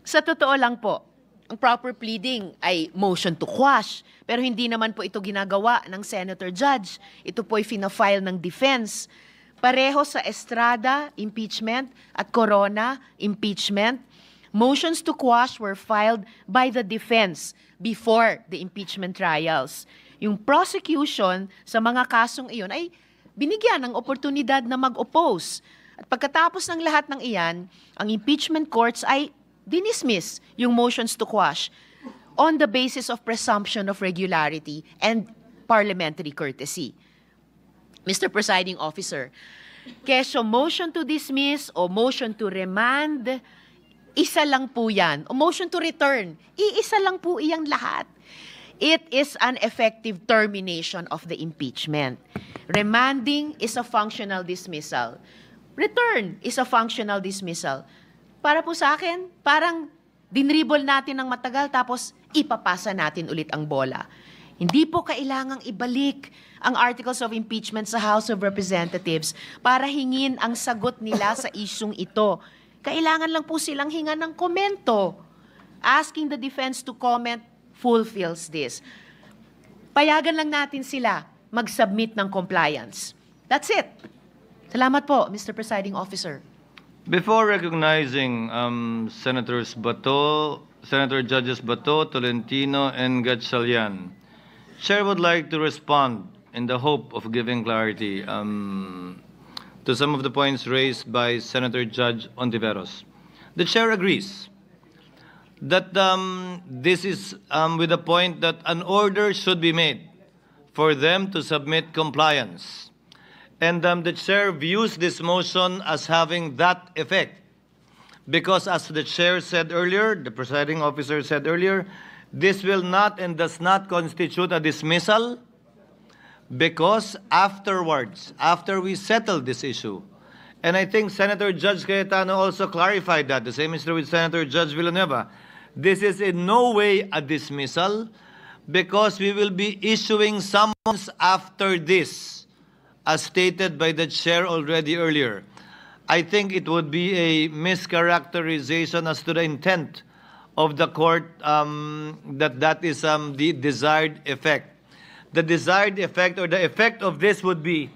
Sa totoo lang po, ang proper pleading ay motion to quash. Pero hindi naman po ito ginagawa ng Senator Judge. Ito po ay fina-file ng defense. Pareho sa Estrada, impeachment, at Corona, impeachment. Motions to quash were filed by the defense before the impeachment trials. Yung prosecution sa mga kasong iyon ay binigyan ng oportunidad na mag-oppose. At pagkatapos ng lahat ng iyan, ang impeachment courts ay dinismiss yung motions to quash on the basis of presumption of regularity and parliamentary courtesy. Mr. Presiding Officer, kesyo motion to dismiss o motion to remand, isa lang po yan. O motion to return, iisa lang po iyang lahat. It is an effective termination of the impeachment. Remanding is a functional dismissal. Return is a functional dismissal. Para po sa akin, parang dinribble natin ng matagal tapos ipapasa natin ulit ang bola. Hindi po kailangang ibalik ang articles of impeachment sa House of Representatives para hingin ang sagot nila sa isyung ito. Kailangan lang po silang hingan ng komento. Asking the defense to comment fulfills this. Payagan lang natin sila mag-submit ng compliance. That's it. Salamat po, Mr. Presiding Officer. Before recognizing Senator Judges Bato, Tolentino, and Gatchalian, Chair would like to respond in the hope of giving clarity to some of the points raised by Senator Judge Ontiveros. The Chair agrees that this is with the point that an order should be made for them to submit compliance. And the Chair views this motion as having that effect. Because as the Chair said earlier, the Presiding Officer said earlier, this will not and does not constitute a dismissal because afterwards, after we settle this issue, and I think Senator Judge Cayetano also clarified that, the same is true with Senator Judge Villanueva, this is in no way a dismissal because we will be issuing summons after this, as stated by the Chair already earlier. I think it would be a mischaracterization as to the intent of the court that is the desired effect. The desired effect or the effect of this would be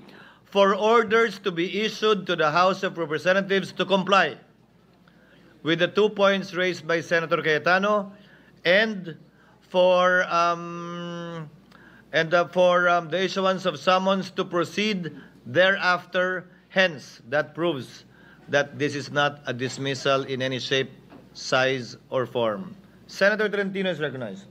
for orders to be issued to the House of Representatives to comply with the 2 points raised by Senator Cayetano and for the issuance of summons to proceed thereafter. Hence, that proves that this is not a dismissal in any shape, size, or form. Senator Tolentino is recognized.